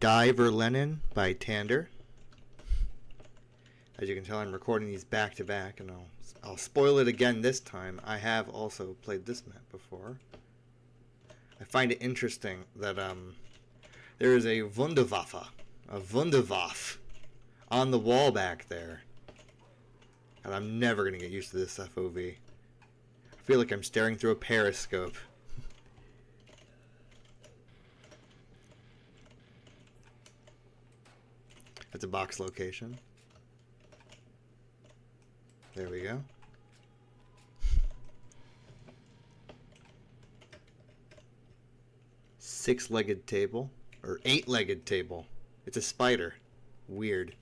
Die Verlorenen by Tander. As you can tell, I'm recording these back to back, and I'll spoil it again this time. I have also played this map before. I find it interesting that there is a Wunderwaffe, on the wall back there. And I'm never going to get used to this FOV. I feel like I'm staring through a periscope. That's a box location. There we go. Six-legged table. Or eight-legged table. It's a spider. Weird.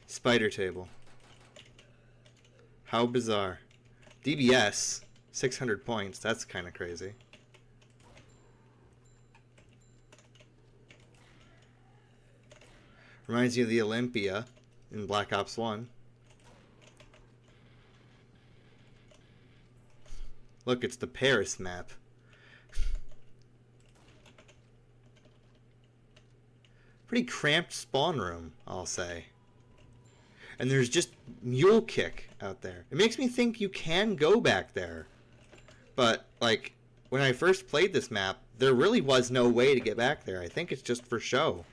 Spider table. How bizarre. DBS. 600 points. That's kind of crazy. Reminds you of the Olympia in Black Ops 1. Look, it's the Paris map. Pretty cramped spawn room, I'll say. And there's just mule kick out there. It makes me think you can go back there. But, like, when I first played this map, there really was no way to get back there. I think it's just for show.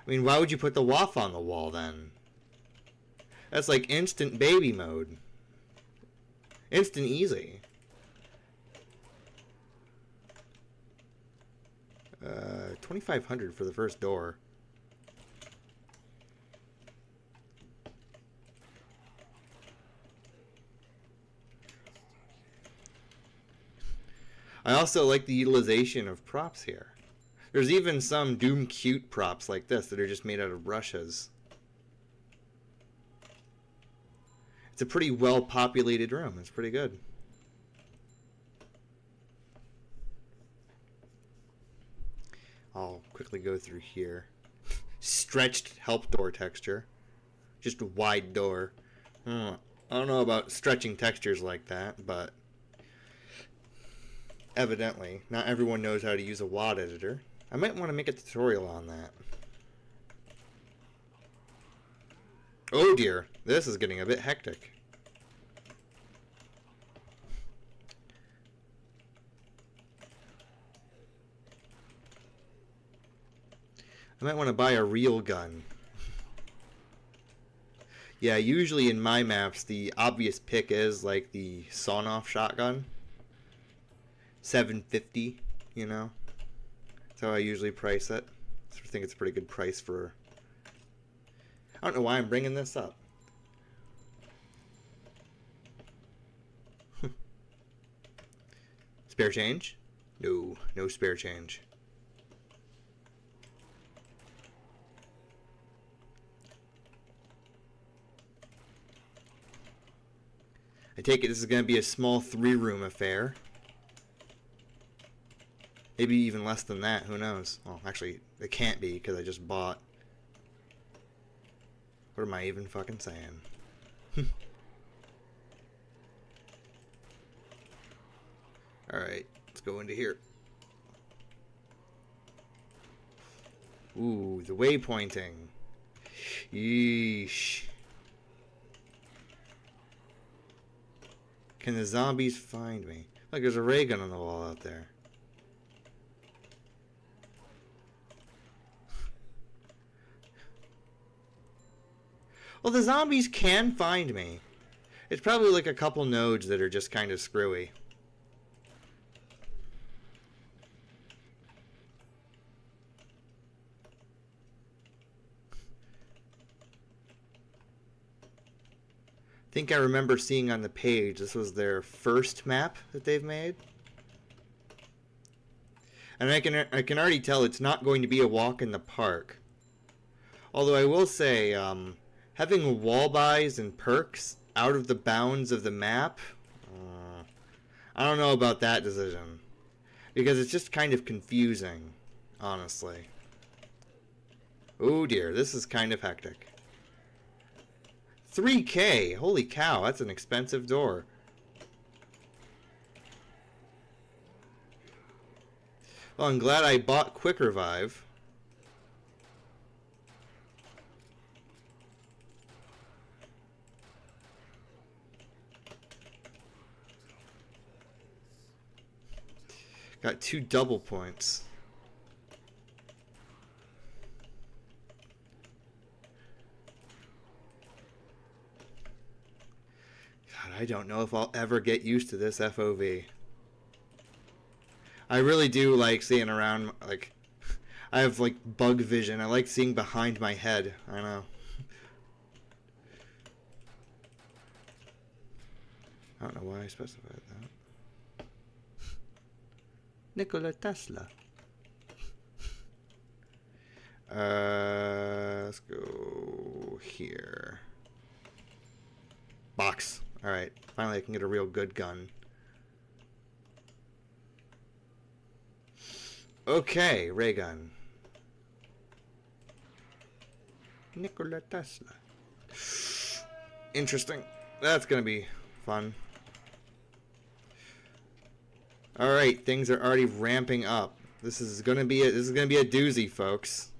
I mean, why would you put the WAF on the wall then? That's like instant baby mode. Instant easy. 2,500 for the first door. I also like the utilization of props here. There's even some Doom cute props like this that are just made out of brushes. It's a pretty well-populated room. It's pretty good. I'll quickly go through here. Stretched help door texture. Just a wide door. I don't know about stretching textures like that, but evidently, not everyone knows how to use a WAD editor. I might want to make a tutorial on that. Oh dear, this is getting a bit hectic. I might want to buy a real gun. Yeah, usually in my maps, the obvious pick is like the sawn-off shotgun. 750, you know? That's how I usually price it. I think it's a pretty good price for... I don't know why I'm bringing this up. Spare change? No, no spare change. I take it this is going to be a small 3-room affair. Maybe even less than that, who knows? Well, actually, it can't be because I just bought. What am I even fucking saying? Alright, let's go into here. Ooh, the waypointing. Yeesh. Can the zombies find me? Look, there's a ray gun on the wall out there. Well, the zombies can find me. It's probably like a couple nodes that are just kind of screwy. I think I remember seeing on the page this was their first map that they've made. And I can already tell it's not going to be a walk in the park. Although I will say, having wall buys and perks out of the bounds of the map, I don't know about that decision. Because it's just kind of confusing, honestly. Oh dear, this is kind of hectic. 3K! Holy cow, that's an expensive door. Well, I'm glad I bought Quick Revive. Got 2 double points. God, I don't know if I'll ever get used to this FOV. I really do like seeing around, like, I have, like, bug vision. I like seeing behind my head. I know. I don't know why I specified that. Nikola Tesla. Let's go here. Box. Alright. Finally I can get a real good gun. Okay, ray gun. Nikola Tesla. Interesting. That's gonna be fun. Alright, things are already ramping up. This is gonna be a doozy, folks.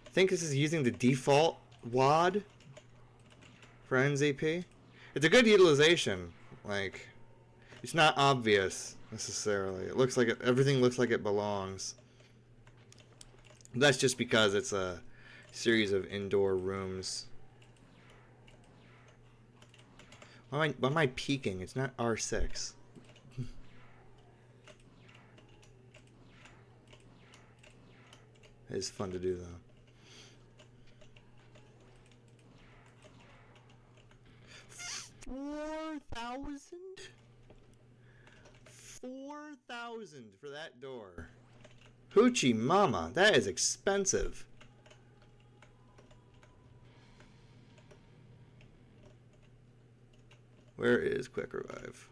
I think this is using the default WAD for NZP. It's a good utilization. Like, it's not obvious necessarily. It looks like everything looks like it belongs. That's just because it's a series of indoor rooms. Why am I peeking? It's not R6. It's fun to do though. 4,000? 4,000 for that door. Hoochie mama, that is expensive. Where is Quick Revive?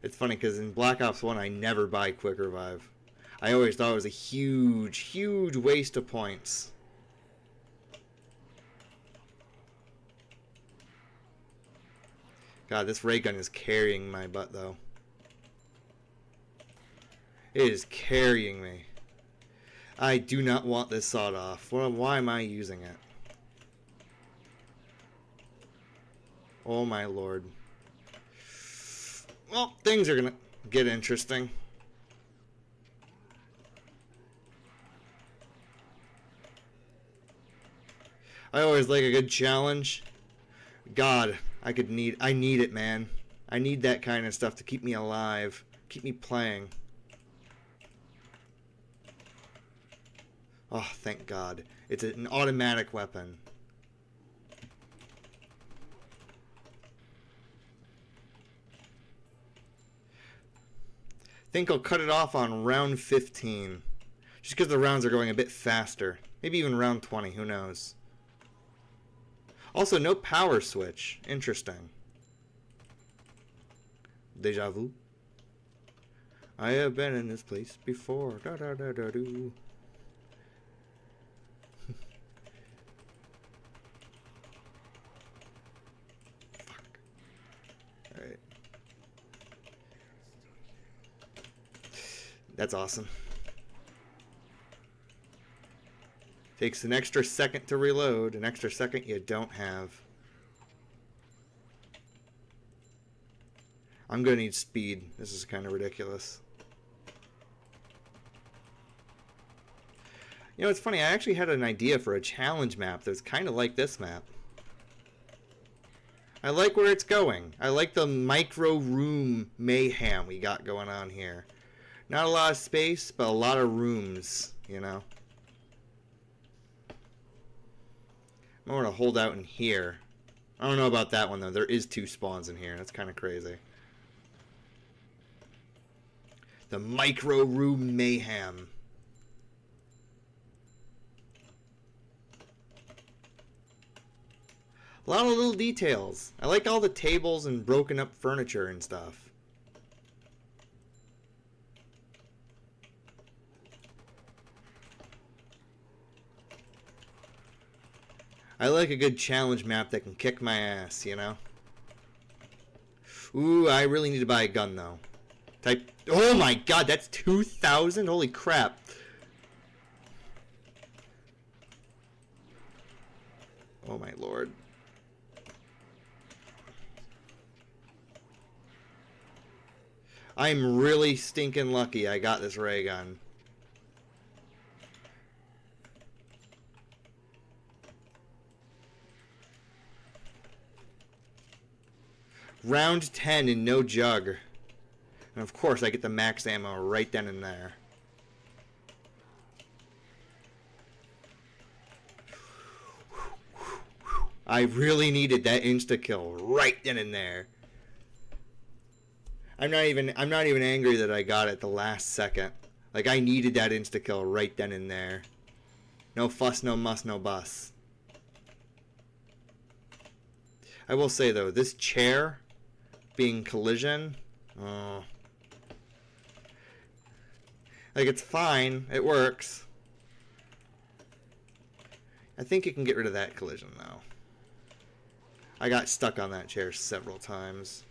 It's funny because in Black Ops 1 I never buy Quick Revive. I always thought it was a huge, huge waste of points. God, this ray gun is carrying my butt though. It is carrying me. I do not want this sawed off. Why am I using it? Oh my lord. Well, things are gonna get interesting. I always like a good challenge. God, I need it, man. I need that kind of stuff to keep me alive, keep me playing. Oh, thank God. It's an automatic weapon. I think I'll cut it off on round 15. Just because the rounds are going a bit faster. Maybe even round 20, who knows. Also, no power switch. Interesting. Deja vu. I have been in this place before. Da da da da do. Fuck. Alright. That's awesome. Takes an extra second to reload, an extra second you don't have. I'm gonna need speed. This is kind of ridiculous. You know, it's funny, I actually had an idea for a challenge map that's kind of like this map. I like where it's going. I like the micro room mayhem we got going on here. Not a lot of space, but a lot of rooms, you know. I'm going to hold out in here. I don't know about that one, though. There is 2 spawns in here. That's kind of crazy. The micro room mayhem. A lot of little details. I like all the tables and broken up furniture and stuff. I like a good challenge map that can kick my ass, you know? Ooh, I really need to buy a gun, though. Type... Oh my god, that's 2,000? Holy crap. Oh my lord. I'm really stinking lucky I got this ray gun. Round 10 and no jug. And of course I get the max ammo right then and there. I really needed that insta-kill right then and there. I'm not even angry that I got it the last second. Like, I needed that insta-kill right then and there. No fuss, no muss, no bus. I will say, though, this chair being collision... Oh. Like, it's fine. It works. I think you can get rid of that collision, though. I got stuck on that chair several times.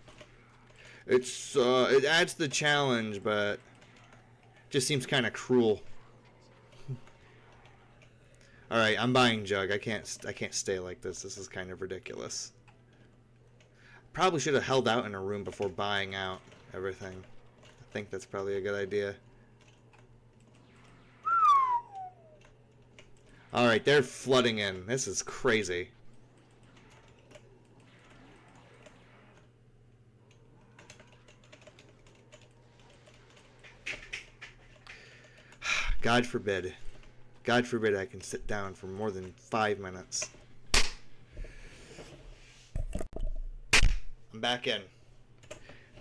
It's it adds to the challenge, but just seems kind of cruel. All right, I'm buying jug. I can't stay like this. This is kind of ridiculous. Probably should have held out in a room before buying out everything. I think that's probably a good idea. All right, they're flooding in. This is crazy. God forbid. God forbid I can sit down for more than 5 minutes. I'm back in.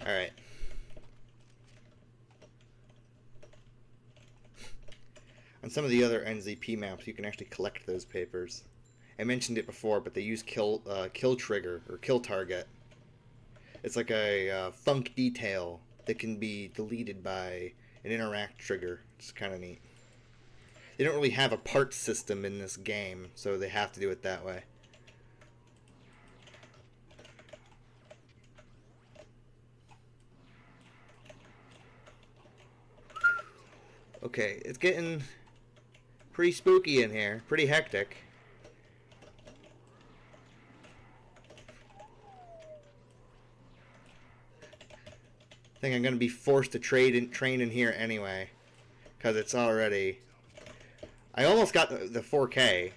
Alright. On some of the other NZP maps, you can actually collect those papers. I mentioned it before, but they use kill trigger, or kill target. It's like a funk detail that can be deleted by an interact trigger. It's kind of neat. They don't really have a parts system in this game, so they have to do it that way. Okay, it's getting pretty spooky in here, pretty hectic. I think I'm going to be forced to train in here anyway, because it's already... I almost got the 4K.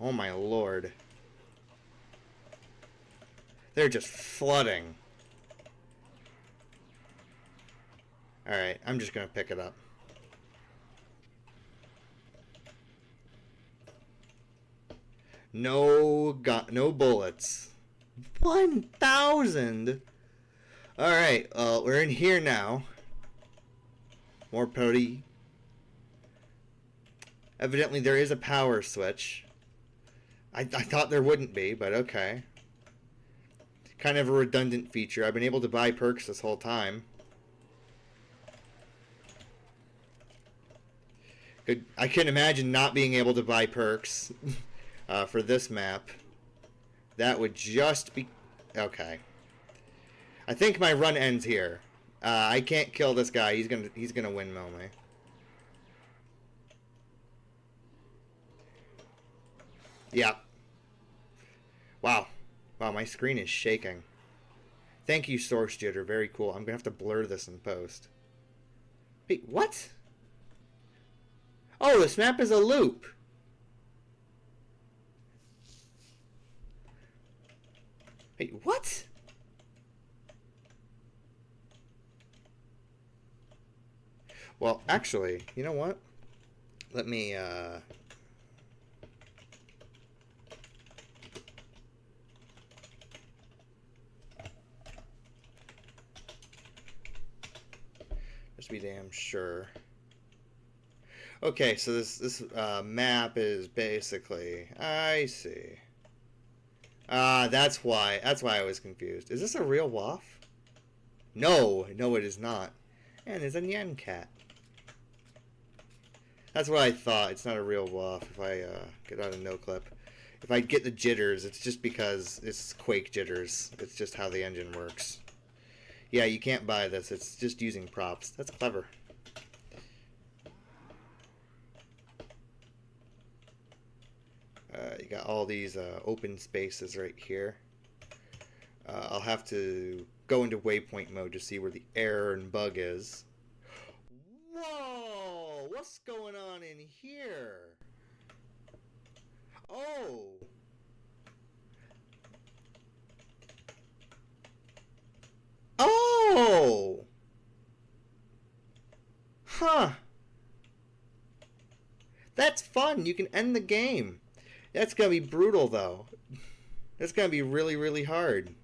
Oh my lord. They're just flooding. Alright, I'm just gonna pick it up. No bullets. 1,000! Alright, we're in here now. More putty. Evidently there is a power switch. I thought there wouldn't be, but okay. Kind of a redundant feature. I've been able to buy perks this whole time. I can imagine not being able to buy perks for this map. That would just be... Okay. I think my run ends here. I can't kill this guy. He's gonna windmill me. Yeah. Wow. Wow, my screen is shaking. Thank you, Source Jitter. Very cool. I'm gonna have to blur this in post. Wait, what? Oh, this map is a loop. Wait, what? Well, actually, you know what? Let me, just be damn sure. Okay, so this map is basically... I see. That's why I was confused. Is this a real WAF? No, it is not. And there's a Nyan cat. That's what I thought. It's not a real bluff if I get out a no clip. If I get the jitters, it's just because it's Quake jitters. It's just how the engine works. Yeah, you can't buy this. It's just using props. That's clever. You got all these open spaces right here. I'll have to go into waypoint mode to see where the error and bug is. Whoa! What's going on in here? Oh! Oh! Huh. That's fun. You can end the game. That's going to be brutal, though. That's going to be really, really hard.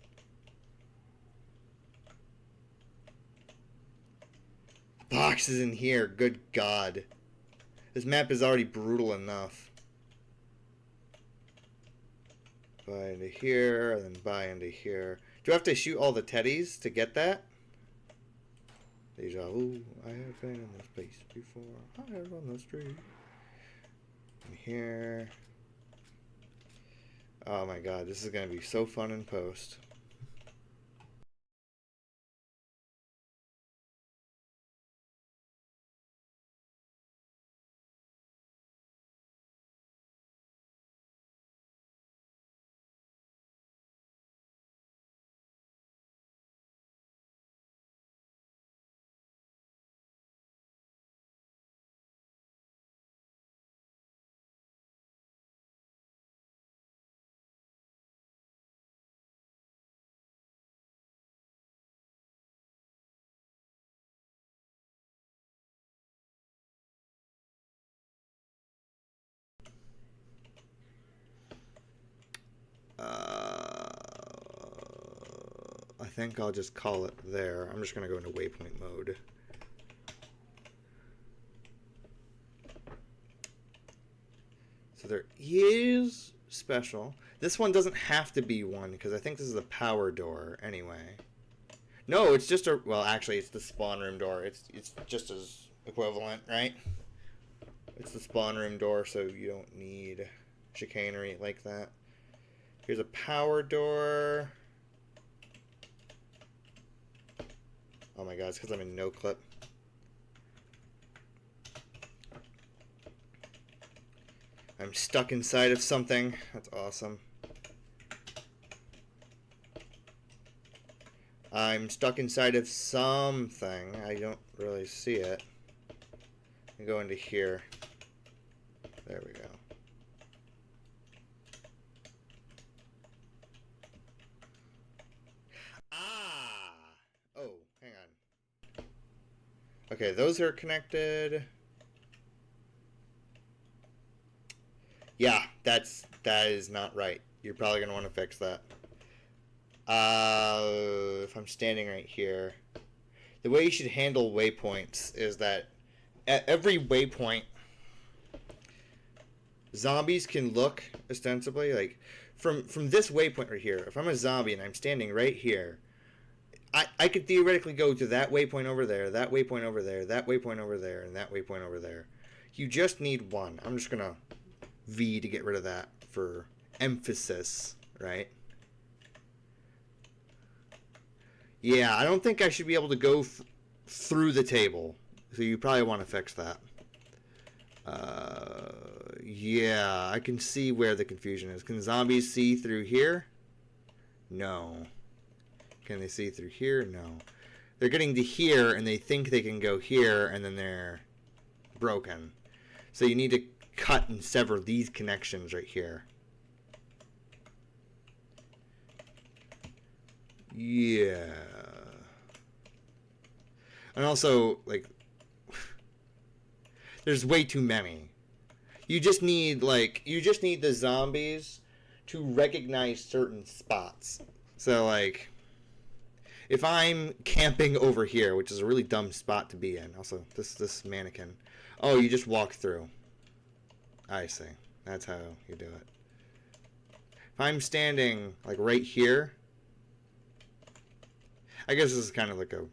Boxes in here. Good God. This map is already brutal enough. Buy into here, and then buy into here. Do I have to shoot all the teddies to get that? Deja vu. I have been in this place before. I have on the street. And here. Oh my God, this is going to be so fun in post. I think I'll just call it there. I'm just going to go into waypoint mode. So there is special. This one doesn't have to be one because I think this is the power door anyway. No, it's just a... Well, actually, it's the spawn room door. It's just as equivalent, right? It's the spawn room door, so you don't need chicanery like that. Here's a power door. Oh my God, it's because I'm in no clip. I'm stuck inside of something. That's awesome. I'm stuck inside of something. I don't really see it. I go into here. There we go. Ah! Oh, hang on. Okay, those are connected. Yeah, that is not right. You're probably going to want to fix that. If I'm standing right here, the way you should handle waypoints is that at every waypoint, zombies can look ostensibly like from this waypoint right here. If I'm a zombie and I'm standing right here, I could theoretically go to that waypoint over there, that waypoint over there, that waypoint over there, and that waypoint over there. You just need one. I'm just gonna V to get rid of that for emphasis, right? Yeah, I don't think I should be able to go through the table. So you probably want to fix that. Yeah, I can see where the confusion is. Can zombies see through here? No. Can they see through here? No. They're getting to here, and they think they can go here, and then they're broken. So you need to cut and sever these connections right here. Yeah. And also, like, there's way too many. You just need the zombies to recognize certain spots. So, like, if I'm camping over here, which is a really dumb spot to be in. Also, this mannequin. Oh, you just walk through. I see. That's how you do it. If I'm standing, like, right here, I guess this is kind of like a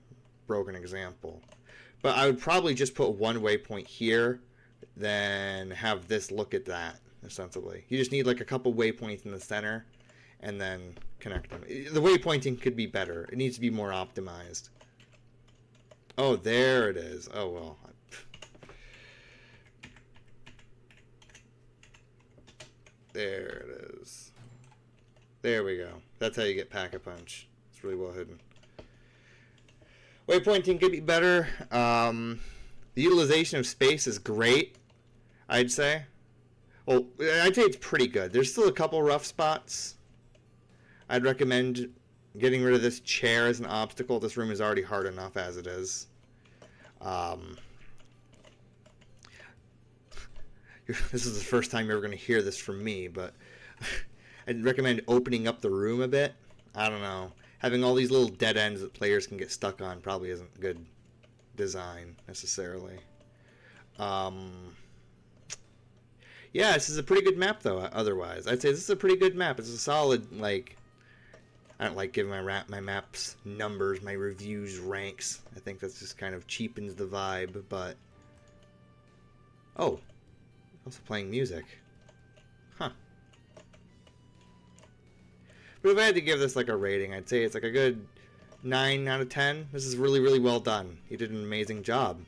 broken example, but I would probably just put one waypoint here, then have this look at that, ostensibly. You just need like a couple waypoints in the center, and then connect them. The waypointing could be better. It needs to be more optimized. Oh, there it is. Oh, well. There it is. There we go. That's how you get Pack-a-Punch. It's really well hidden. Waypointing could be better. The utilization of space is great, I'd say. Well, I'd say it's pretty good. There's still a couple rough spots. I'd recommend getting rid of this chair as an obstacle. This room is already hard enough as it is. This is the first time you're ever going to hear this from me, but I'd recommend opening up the room a bit. I don't know. Having all these little dead ends that players can get stuck on probably isn't good design, necessarily. Yeah, this is a pretty good map, though, otherwise. I'd say this is a pretty good map. It's a solid, like... I don't like giving my maps numbers, my reviews ranks. I think that's just kind of cheapens the vibe, but... Oh. Also playing music. Huh. But if I had to give this like a rating, I'd say it's like a good 9 out of 10. This is really, really well done. You did an amazing job.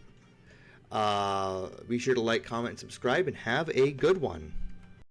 Be sure to like, comment, and subscribe, and have a good one.